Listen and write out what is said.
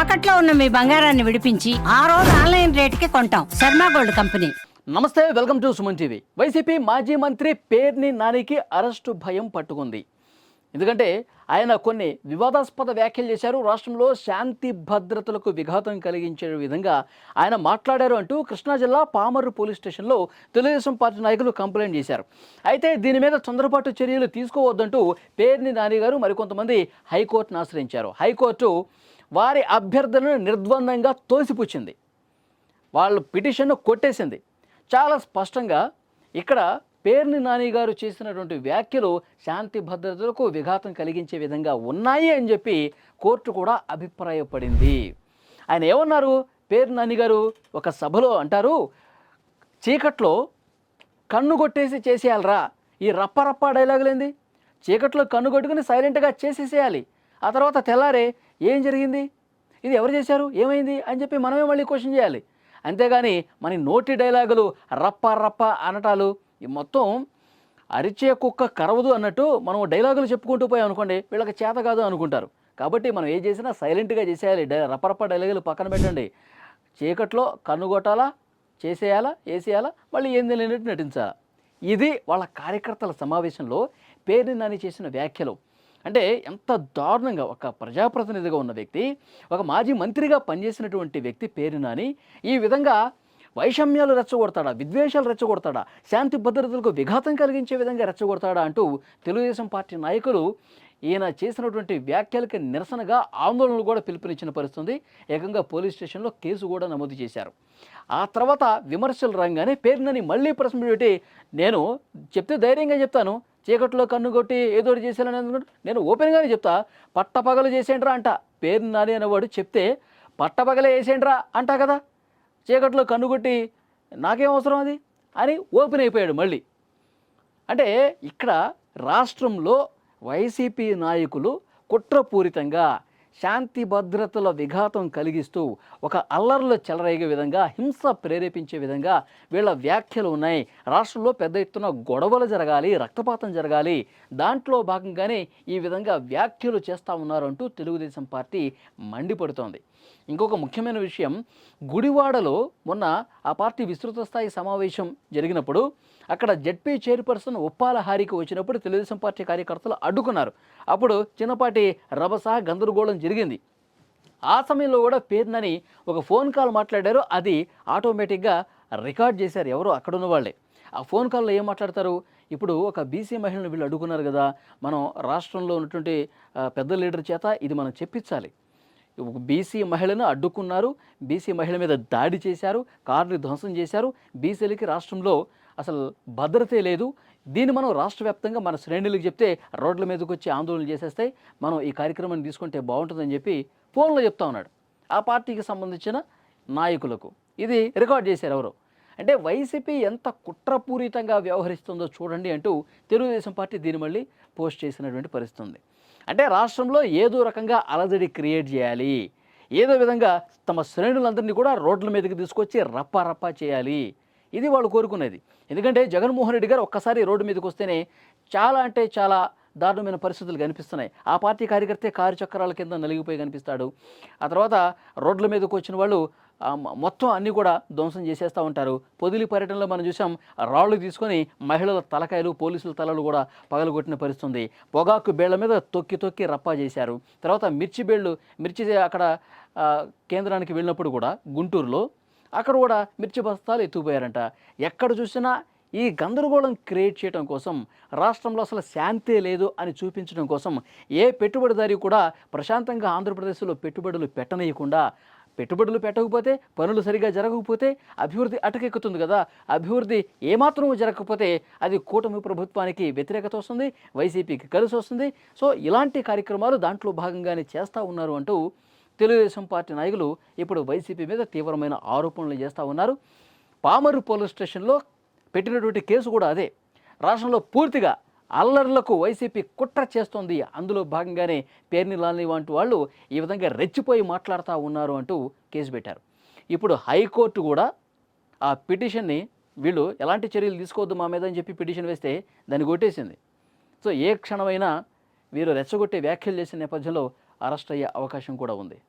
తాకట్లో ఉన్న మీ బంగారాన్ని విడిపించి ఆ రోజు ఆన్లైన్ రేటుకి కొంటాం. Sharma gold company. నమస్తే, welcome to Suman TV. YCP మాజీ మంత్రి పేర్ని నానికి అరెస్టు భయం పట్టుకుంది. ఎందుకంటే ఆయన కొన్ని వివాదాస్పద వ్యాఖ్యలు చేశారు. రాష్ట్రంలో శాంతి భద్రతలకు విఘాతం కలిగించే విధంగా ఆయన మాట్లాడారు అంటూ కృష్ణా జిల్లా పామర్రు పోలీస్ స్టేషన్లో తెలుగుదేశం పార్టీ నాయకులు కంప్లైంట్ చేశారు. అయితే దీని మీద తొందరపాటు చర్యలు తీసుకోవద్దంటూ పేర్ని నాని గారు మరికొంతమంది హైకోర్టును ఆశ్రయించారు. హైకోర్టు వారి అభ్యర్థనను నిర్ద్వందంగా తోసిపుచ్చింది. వాళ్ళ పిటిషన్ను కొట్టేసింది. చాలా స్పష్టంగా ఇక్కడ పేర్ని నాని గారు చేసినటువంటి వ్యాఖ్యలు శాంతి భద్రతలకు విఘాతం కలిగించే విధంగా ఉన్నాయి అని చెప్పి కోర్టు కూడా అభిప్రాయపడింది. ఆయన ఏమన్నారు? పేర్ని నాని గారు ఒక సభలో అంటారు, చీకట్లో కన్ను కొట్టేసి చేసేయాలరా. ఈ రప్ప డైలాగులేంది? చీకట్లో కన్ను కొట్టుకుని సైలెంట్గా చేసేసేయాలి. ఆ తర్వాత తెల్లారే ఏం జరిగింది, ఇది ఎవరు చేశారు, ఏమైంది అని చెప్పి మనమే మళ్ళీ క్వశ్చన్ చేయాలి. అంతేగాని మన నోటి డైలాగులు రప్ప అనటాలు ఈ మొత్తం అరిచే కుక్క కరవదు అన్నట్టు మనం డైలాగులు చెప్పుకుంటూ పోయాం అనుకోండి, వీళ్ళకి చేత కాదు అనుకుంటారు. కాబట్టి మనం ఏం చేసినా సైలెంట్గా చేసేయాలి. రప్ప డైలాగులు పక్కన పెట్టండి. చీకట్లో కన్ను కొట్టాలా, చేసేయాలా, వేసేయాలా, మళ్ళీ ఏం తెలియనట్టు నటించాలా. ఇది వాళ్ళ కార్యకర్తల సమావేశంలో పేర్ని నాని చేసిన వ్యాఖ్యలు. అంటే ఎంత దారుణంగా ఒక ప్రజాప్రతినిధిగా ఉన్న వ్యక్తి, ఒక మాజీ మంత్రిగా పనిచేసినటువంటి వ్యక్తి పేర్ని నాని ఈ విధంగా వైషమ్యాలు రెచ్చగొడతాడా, విద్వేషాలు రెచ్చగొడతాడా, శాంతి భద్రతలకు విఘాతం కలిగించే విధంగా రెచ్చగొడతాడా అంటూ తెలుగుదేశం పార్టీ నాయకులు ఈయన చేసినటువంటి వ్యాఖ్యలకి నిరసనగా ఆందోళనలు కూడా పిలుపునిచ్చిన పరిస్థితుంది. ఏకంగా పోలీస్ స్టేషన్లో కేసు కూడా నమోదు చేశారు. ఆ తర్వాత విమర్శలు రంగానే పేర్ని మళ్ళీ ప్రశ్న పెట్టి, నేను చెప్తే ధైర్యంగా చెప్తాను, చీకట్లో కన్ను కొట్టి ఏదో చేసేయాలని అనుకుంటే నేను ఓపెన్గానే చెప్తా, పట్టపగలు చేసేంట్రా అంట. పేర్ని నాని అనేవాడు చెప్తే పట్టపగలే వేసేంట్రా అంటా కదా, చీకట్లో కన్ను కొట్టి నాకేం అవసరం అది అని ఓపెన్ అయిపోయాడు మళ్ళీ. అంటే ఇక్కడ రాష్ట్రంలో వైసీపీ నాయకులు కుట్రపూరితంగా శాంతి భద్రతల విఘాతం కలిగిస్తూ ఒక అల్లర్లు చెలరేగే విధంగా, హింస ప్రేరేపించే విధంగా వీళ్ళ వ్యాఖ్యలు ఉన్నాయి. రాష్ట్రంలో పెద్ద ఎత్తున గొడవలు జరగాలి, రక్తపాతం జరగాలి, దాంట్లో భాగంగానే ఈ విధంగా వ్యాఖ్యలు చేస్తూ ఉన్నారంటూ తెలుగుదేశం పార్టీ మండిపడుతోంది. ఇంకొక ముఖ్యమైన విషయం, గుడివాడలో మొన్న ఆ పార్టీ విస్తృత స్థాయి సమావేశం జరిగినప్పుడు అక్కడ జెడ్పీ చైర్పర్సన్ ఉప్పాల హారికి వచ్చినప్పుడు తెలుగుదేశం పార్టీ కార్యకర్తలు అడ్డుకున్నారు. అప్పుడు చిన్నపాటి రభస గందరగోళం జరిగింది. ఆ సమయంలో కూడా పేర్నని ఒక ఫోన్ కాల్ మాట్లాడారు. అది ఆటోమేటిక్గా రికార్డ్ చేశారు ఎవరో అక్కడున్న వాళ్ళే. ఆ ఫోన్ కాల్లో ఏం మాట్లాడతారు? ఇప్పుడు ఒక బీసీ మహిళను వీళ్ళు అడ్డుకున్నారు కదా, మనం రాష్ట్రంలో ఉన్నటువంటి పెద్ద లీడర్ చేత ఇది మనం చెప్పించాలి. బీసీ మహిళను అడ్డుకున్నారు, బీసీ మహిళ మీద దాడి చేశారు, కార్ని ధ్వంసం చేశారు, బీసీలకి రాష్ట్రంలో అసలు భద్రతే లేదు, దీన్ని మనం రాష్ట్ర వ్యాప్తంగా మన శ్రేణులకు చెప్తే రోడ్ల మీదకి వచ్చి ఆందోళన చేసేస్తాయి, మనం ఈ కార్యక్రమాన్ని తీసుకుంటే బాగుంటుందని చెప్పి ఫోన్లో చెప్తా ఉన్నాడు ఆ పార్టీకి సంబంధించిన నాయకులకు. ఇది రికార్డ్ చేశారు ఎవరు. అంటే వైసీపీ ఎంత కుట్రపూరితంగా వ్యవహరిస్తుందో చూడండి అంటూ తెలుగుదేశం పార్టీ దీన్ని మళ్ళీ పోస్ట్ చేసినటువంటి పరిస్థితి ఉంది. అంటే రాష్ట్రంలో ఏదో రకంగా అలజడి క్రియేట్ చేయాలి, ఏదో విధంగా తమ శ్రేణులందరినీ కూడా రోడ్ల మీదకి తీసుకొచ్చి రప్ప చేయాలి, ఇది వాళ్ళు కోరుకునేది. ఎందుకంటే జగన్మోహన్ రెడ్డి గారు ఒక్కసారి రోడ్డు మీదకి వస్తేనే చాలా అంటే చాలా దారుణమైన పరిస్థితులు కనిపిస్తున్నాయి. ఆ పార్టీ కార్యకర్తే కారు చక్రాల కింద నలిగిపోయి కనిపిస్తాడు. ఆ తర్వాత రోడ్ల మీదకి వచ్చిన వాళ్ళు మొత్తం అన్నీ కూడా ధ్వంసం చేసేస్తూ ఉంటారు. పొదిలి పర్యటనలో మనం చూసాం, రాళ్ళు తీసుకొని మహిళల తలకాయలు, పోలీసుల తలలు కూడా పగలగొట్టిన పరిస్థితుంది. పొగాకు బేళ్ల మీద తొక్కి రప్పా చేశారు. తర్వాత మిర్చి అక్కడ కేంద్రానికి వెళ్ళినప్పుడు కూడా గుంటూరులో అక్కడ కూడా మిర్చి బస్తాలు ఎత్తుకుపోయారంట. ఎక్కడ చూసినా ఈ గందరగోళం క్రియేట్ చేయడం కోసం, రాష్ట్రంలో అసలు శాంతే లేదు అని చూపించడం కోసం ఏ పెట్టుబడిదారి కూడా ప్రశాంతంగా ఆంధ్రప్రదేశ్లో పెట్టుబడులు పెట్టనీయకుండా, పెట్టుబడులు పెట్టకపోతే, పనులు సరిగా జరగకపోతే అభివృద్ధి అటకెక్కుతుంది కదా, అభివృద్ధి ఏమాత్రం జరగకపోతే అది కూటమి ప్రభుత్వానికి వ్యతిరేకత వస్తుంది, వైసీపీకి కలిసి వస్తుంది. సో ఇలాంటి కార్యక్రమాలు దాంట్లో భాగంగానే చేస్తూ ఉన్నారు అంటూ తెలుగుదేశం పార్టీ నాయకులు ఇప్పుడు వైసీపీ మీద తీవ్రమైన ఆరోపణలు చేస్తూ ఉన్నారు. పామర్రు పోలీస్ స్టేషన్లో పెట్టినటువంటి కేసు కూడా అదే. రాష్ట్రంలో పూర్తిగా అల్లర్లకు వైసీపీ కుట్ర చేస్తోంది, అందులో భాగంగానే పేర్ని నాని వంటి వాళ్ళు ఈ విధంగా రెచ్చిపోయి మాట్లాడుతూ ఉన్నారు అంటూ కేసు పెట్టారు. ఇప్పుడు హైకోర్టు కూడా ఆ పిటిషన్ని వీళ్ళు ఎలాంటి చర్యలు తీసుకోవద్దు మా మీద అని చెప్పి పిటిషన్ వేస్తే దాన్ని కొట్టేసింది. సో ఏ క్షణమైనా వీరు రెచ్చగొట్టే వ్యాఖ్యలు చేసిన నేపథ్యంలో అరెస్ట్ అయ్యే అవకాశం కూడా ఉంది.